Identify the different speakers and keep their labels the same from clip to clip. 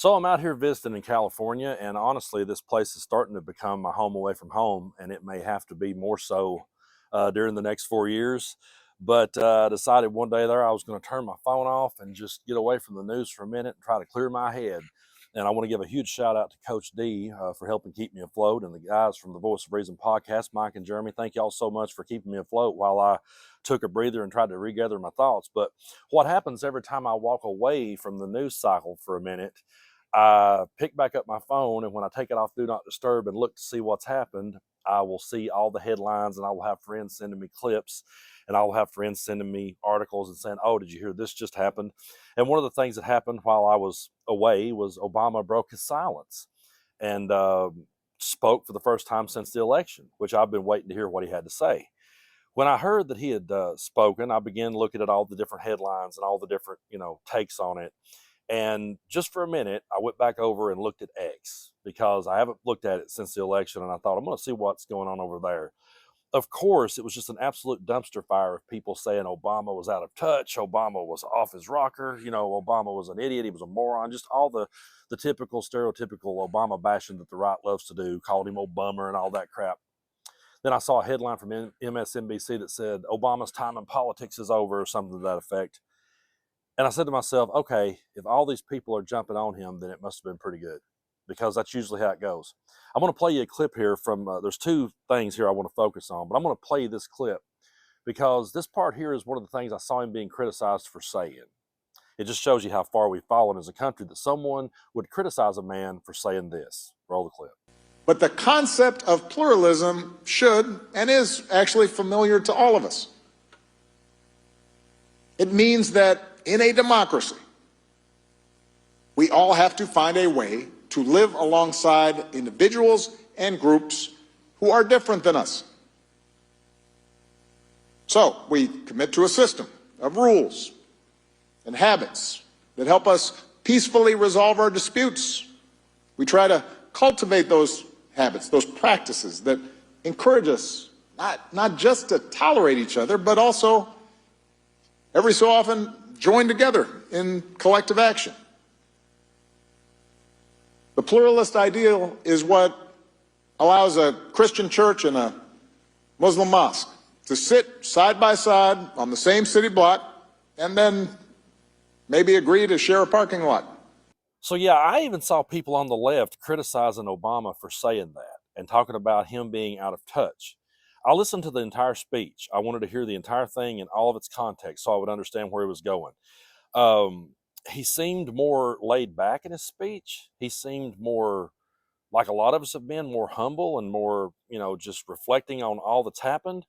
Speaker 1: So I'm out here visiting in California, and honestly, this place is starting to become my home away from home, and it may have to be more so during the next 4 years. But I decided one day there I was going to turn my phone off and just get away from the news for a minute and try to clear my head. And I want to give a huge shout out to Coach D for helping keep me afloat, and the guys from the Voice of Reason podcast, Mike and Jeremy. Thank y'all so much for keeping me afloat while I took a breather and tried to regather my thoughts. But what happens every time I walk away from the news cycle for a minute, I pick back up my phone, and when I take it off Do Not Disturb and look to see what's happened, I will see all the headlines, and I will have friends sending me clips, and I will have friends sending me articles and saying, "Oh, did you hear this just happened?" And one of the things that happened while I was away was Obama broke his silence and spoke for the first time since the election, which I've been waiting to hear what he had to say. When I heard that he had spoken, I began looking at all the different headlines and all the different, takes on it. And just for a minute, I went back over and looked at X because I haven't looked at it since the election. And I thought, I'm going to see what's going on over there. Of course, it was just an absolute dumpster fire of people saying Obama was out of touch. Obama was off his rocker. Obama was an idiot. He was a moron. Just all the typical, stereotypical Obama bashing that the right loves to do, called him old bummer and all that crap. Then I saw a headline from MSNBC that said Obama's time in politics is over or something to that effect. And I said to myself, okay, if all these people are jumping on him, then it must have been pretty good, because that's usually how it goes. I'm going to play you a clip here from, there's two things here I want to focus on, but I'm going to play this clip because this part here is one of the things I saw him being criticized for saying. It just shows you how far we've fallen as a country that someone would criticize a man for saying this. Roll the clip.
Speaker 2: But the concept of pluralism should and is actually familiar to all of us. It means that in a democracy, we all have to find a way to live alongside individuals and groups who are different than us. So we commit to a system of rules and habits that help us peacefully resolve our disputes. We try to cultivate those habits, those practices that encourage us not just to tolerate each other, but also every so often join together in collective action. The pluralist ideal is what allows a Christian church and a Muslim mosque to sit side by side on the same city block and then maybe agree to share a parking lot.
Speaker 1: So yeah, I even saw people on the left criticizing Obama for saying that and talking about him being out of touch. I listened to the entire speech. I wanted to hear the entire thing in all of its context so I would understand where he was going. He seemed more laid back in his speech. He seemed more, like a lot of us have been, more humble and more, just reflecting on all that's happened.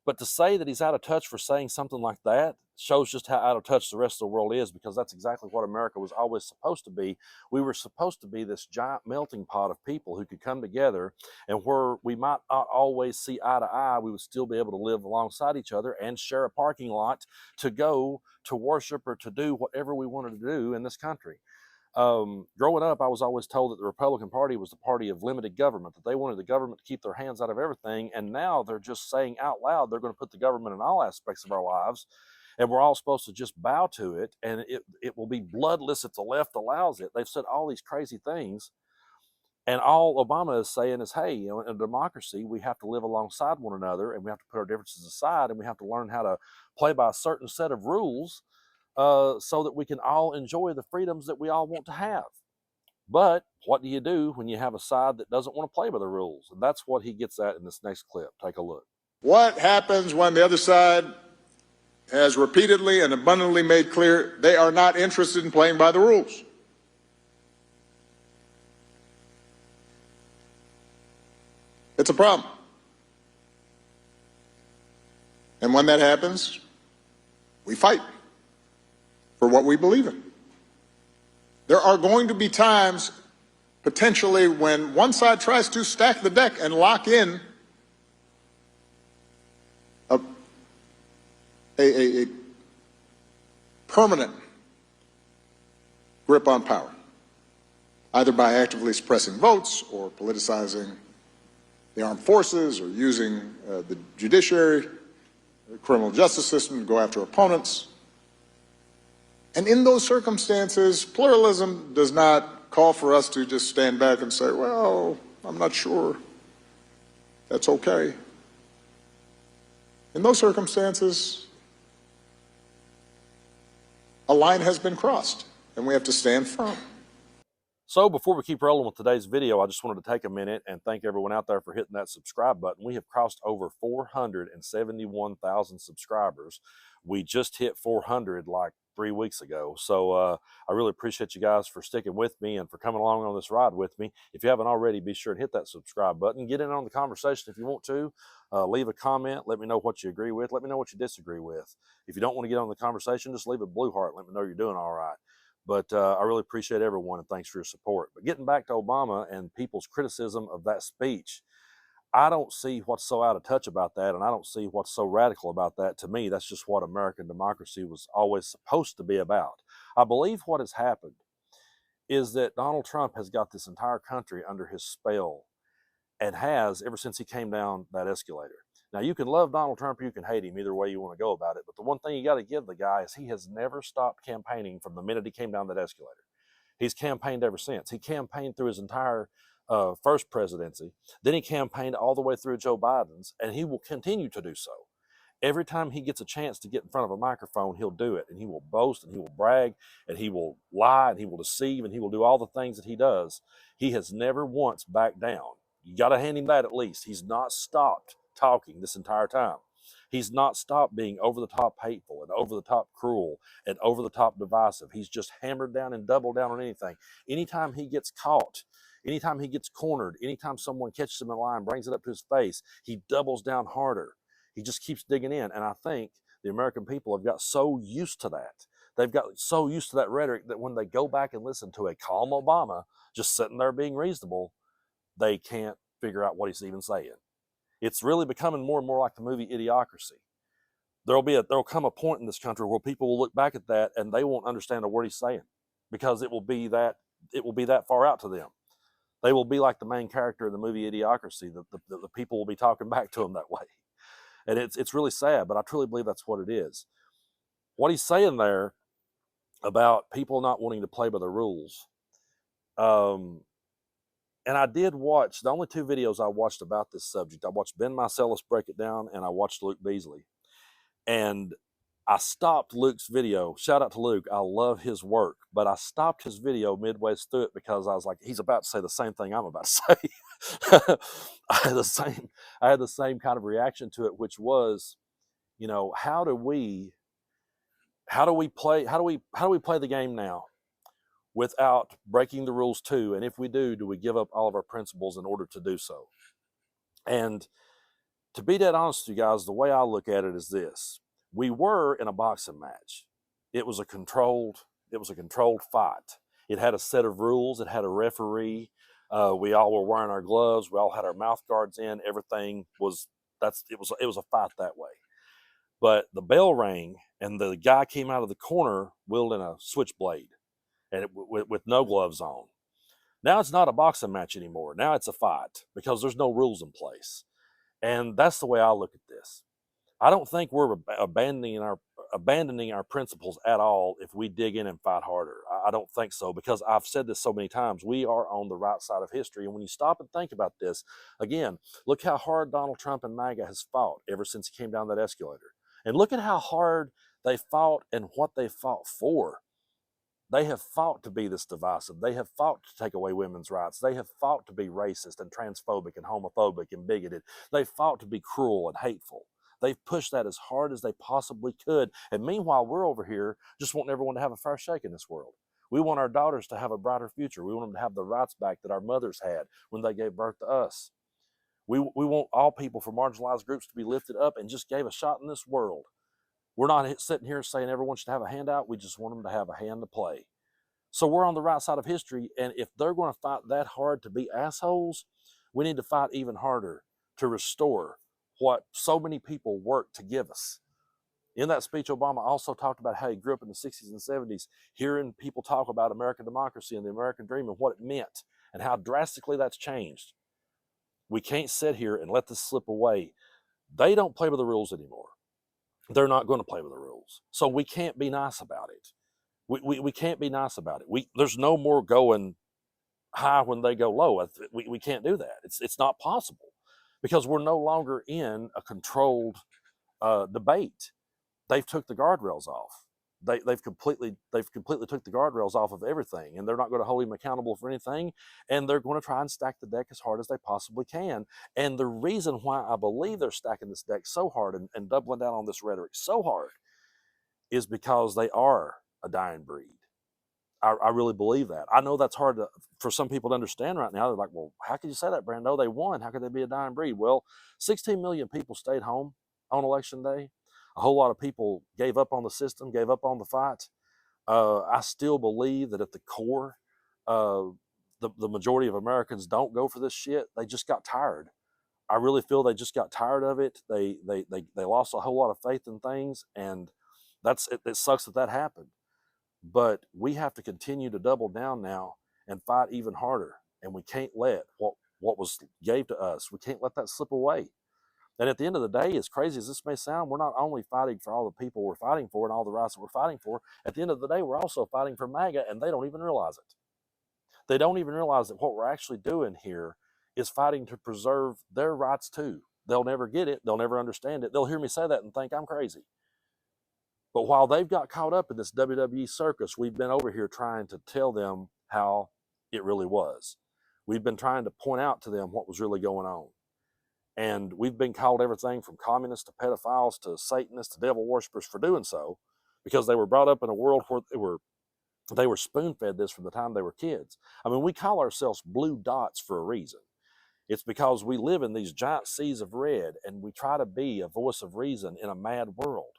Speaker 1: But to say that he's out of touch for saying something like that shows just how out of touch the rest of the world is, because that's exactly what America was always supposed to be. We were supposed to be this giant melting pot of people who could come together, and where we might not always see eye to eye, we would still be able to live alongside each other and share a parking lot to go to worship or to do whatever we wanted to do in this country. Growing up, I was always told that the Republican Party was the party of limited government, that they wanted the government to keep their hands out of everything. And now they're just saying out loud they're going to put the government in all aspects of our lives, and we're all supposed to just bow to it, and it will be bloodless if the left allows it. They've said all these crazy things, and all Obama is saying is, hey, in a democracy, we have to live alongside one another, and we have to put our differences aside, and we have to learn how to play by a certain set of rules so that we can all enjoy the freedoms that we all want to have. But what do you do when you have a side that doesn't want to play by the rules? And that's what he gets at in this next clip. Take a look.
Speaker 2: What happens when the other side has repeatedly and abundantly made clear they are not interested in playing by the rules? It's a problem. And when that happens, we fight for what we believe in. There are going to be times, potentially, when one side tries to stack the deck and lock in a permanent grip on power, either by actively suppressing votes or politicizing the armed forces or using the judiciary, the criminal justice system to go after opponents. And in those circumstances, pluralism does not call for us to just stand back and say, well, I'm not sure. That's okay. In those circumstances, a line has been crossed, and we have to stand firm.
Speaker 1: So before we keep rolling with today's video, I just wanted to take a minute and thank everyone out there for hitting that subscribe button. We have crossed over 471,000 subscribers. We just hit 400 like 3 weeks ago. So I really appreciate you guys for sticking with me and for coming along on this ride with me. If you haven't already, be sure to hit that subscribe button. Get in on the conversation if you want to. Leave a comment. Let me know what you agree with. Let me know what you disagree with. If you don't want to get on the conversation, just leave a blue heart. Let me know you're doing all right. But I really appreciate everyone, and thanks for your support. But getting back to Obama and people's criticism of that speech, I don't see what's so out of touch about that, and I don't see what's so radical about that. To me, that's just what American democracy was always supposed to be about. I believe what has happened is that Donald Trump has got this entire country under his spell, and has ever since he came down that escalator. Now, you can love Donald Trump or you can hate him, either way you want to go about it. But the one thing you got to give the guy is he has never stopped campaigning from the minute he came down that escalator. He's campaigned ever since. He campaigned through his entire first presidency. Then he campaigned all the way through Joe Biden's, and he will continue to do so. Every time he gets a chance to get in front of a microphone, he'll do it, and he will boast, and he will brag, and he will lie, and he will deceive, and he will do all the things that he does. He has never once backed down. You got to hand him that at least. He's not stopped talking this entire time. He's not stopped being over the top hateful and over the top cruel and over the top divisive. He's just hammered down and doubled down on anything. Anytime he gets caught, anytime he gets cornered, anytime someone catches him in a lie and brings it up to his face, he doubles down harder. He just keeps digging in. And I think the American people have got so used to that. They've got so used to that rhetoric that when they go back and listen to a calm Obama just sitting there being reasonable, they can't figure out what he's even saying. It's really becoming more and more like the movie Idiocracy. There'll come a point in this country where people will look back at that and they won't understand a word he's saying, because it will be that far out to them. They will be like the main character in the movie Idiocracy. The people will be talking back to him that way. And it's really sad, but I truly believe that's what it is. What he's saying there about people not wanting to play by the rules. And I did watch, the only 2 videos I watched about this subject, I watched Ben Meiselas break it down, and I watched Luke Beasley. And I stopped Luke's video. Shout out to Luke. I love his work. But I stopped his video midway through it because I was like, he's about to say the same thing I'm about to say. I had the same kind of reaction to it, which was, you know, how do we play the game now without breaking the rules too? And if we do we give up all of our principles in order to do so? And to be dead honest with you guys, the way I look at it is this. We were in a boxing match. It was a controlled fight. It had a set of rules. It had a referee. We all were wearing our gloves. We all had our mouth guards in. Everything was, it was a fight that way. But the bell rang and the guy came out of the corner wielding a switchblade and with no gloves on. Now it's not a boxing match anymore. Now it's a fight because there's no rules in place. And that's the way I look at this. I don't think we're abandoning our principles at all if we dig in and fight harder. I don't think so, because I've said this so many times. We are on the right side of history. And when you stop and think about this, again, look how hard Donald Trump and Maga has fought ever since he came down that escalator. And look at how hard they fought and what they fought for. They have fought to be this divisive. They have fought to take away women's rights. They have fought to be racist and transphobic and homophobic and bigoted. They fought to be cruel and hateful. They've pushed that as hard as they possibly could. And meanwhile, we're over here just wanting everyone to have a fair shake in this world. We want our daughters to have a brighter future. We want them to have the rights back that our mothers had when they gave birth to us. We want all people from marginalized groups to be lifted up and just gave a shot in this world. We're not sitting here saying everyone should have a handout. We just want them to have a hand to play. So we're on the right side of history, and if they're going to fight that hard to be assholes, we need to fight even harder to restore what so many people worked to give us. In that speech, Obama also talked about how he grew up in the 60s and 70s, hearing people talk about American democracy and the American dream and what it meant and how drastically that's changed. We can't sit here and let this slip away. They don't play by the rules anymore. They're not going to play by the rules. So we can't be nice about it. We can't be nice about it. There's no more going, high when they go low. We can't do that. It's not possible because we're no longer in a controlled debate. They've took the guardrails off. They've completely took the guardrails off of everything, and they're not going to hold him accountable for anything. And they're going to try and stack the deck as hard as they possibly can. And the reason why I believe they're stacking this deck so hard and doubling down on this rhetoric so hard is because they are a dying breed. I really believe that. I know that's hard for some people to understand right now. They're like, well, how could you say that, Brando? They won. How could they be a dying breed? Well, 16 million people stayed home on election day. A whole lot of people gave up on the system, gave up on the fight. I still believe that at the core, uh, the majority of Americans don't go for this shit. They just got tired. I really feel they just got tired of it. They lost a whole lot of faith in things, and it sucks that happened. But we have to continue to double down now and fight even harder. And we can't let what was gave to us, we can't let that slip away. And at the end of the day, as crazy as this may sound, we're not only fighting for all the people we're fighting for and all the rights that we're fighting for. At the end of the day, we're also fighting for Maga, and they don't even realize it. They don't even realize that what we're actually doing here is fighting to preserve their rights too. They'll never get it. They'll never understand it. They'll hear me say that and think I'm crazy. But while they've got caught up in this WWE circus, we've been over here trying to tell them how it really was. We've been trying to point out to them what was really going on. And we've been called everything from communists to pedophiles to Satanists to devil worshippers for doing so, because they were brought up in a world where they were spoon-fed this from the time they were kids. I mean, we call ourselves blue dots for a reason. It's because we live in these giant seas of red, and we try to be a voice of reason in a mad world.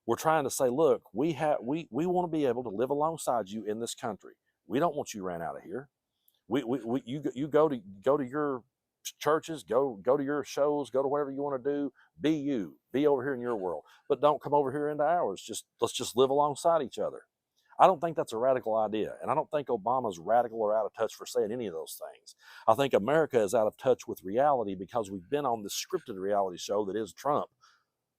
Speaker 1: We're trying to say, look, we want to be able to live alongside you in this country. We don't want you ran out of here. You go to your churches, go to your shows, go to whatever you want to do. Be you, be over here in your world, but don't come over here into ours. Let's just live alongside each other. I don't think that's a radical idea, and I don't think Obama's radical or out of touch for saying any of those things. I think America is out of touch with reality because we've been on this scripted reality show that is Trump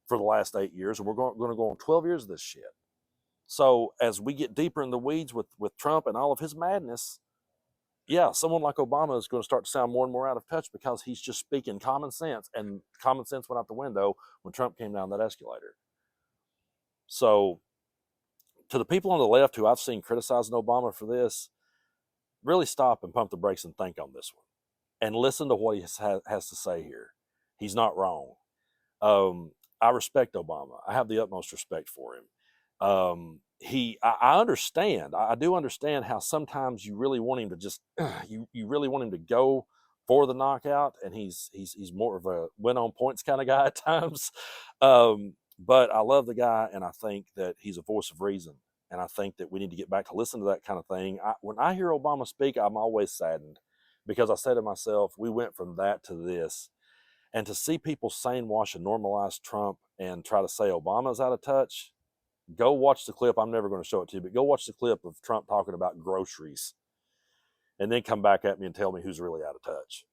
Speaker 1: for the last 8 years, and we're going to go on 12 years of this shit. So as we get deeper in the weeds with Trump and all of his madness, yeah, someone like Obama is going to start to sound more and more out of touch because he's just speaking common sense, and common sense went out the window when Trump came down that escalator. So to the people on the left who I've seen criticizing Obama for this, really stop and pump the brakes and think on this one and listen to what he has to say here. He's not wrong. I respect Obama. I have the utmost respect for him. I understand. I do understand how sometimes you really want him to just, you really want him to go for the knockout, and he's more of a win on points kind of guy at times. But I love the guy, and I think that he's a voice of reason. And I think that we need to get back to listen to that kind of thing. When I hear Obama speak, I'm always saddened because I say to myself, we went from that to this. And to see people sane wash and normalize Trump and try to say Obama's out of touch, go watch the clip. I'm never going to show it to you, but go watch the clip of Trump talking about groceries and then come back at me and tell me who's really out of touch.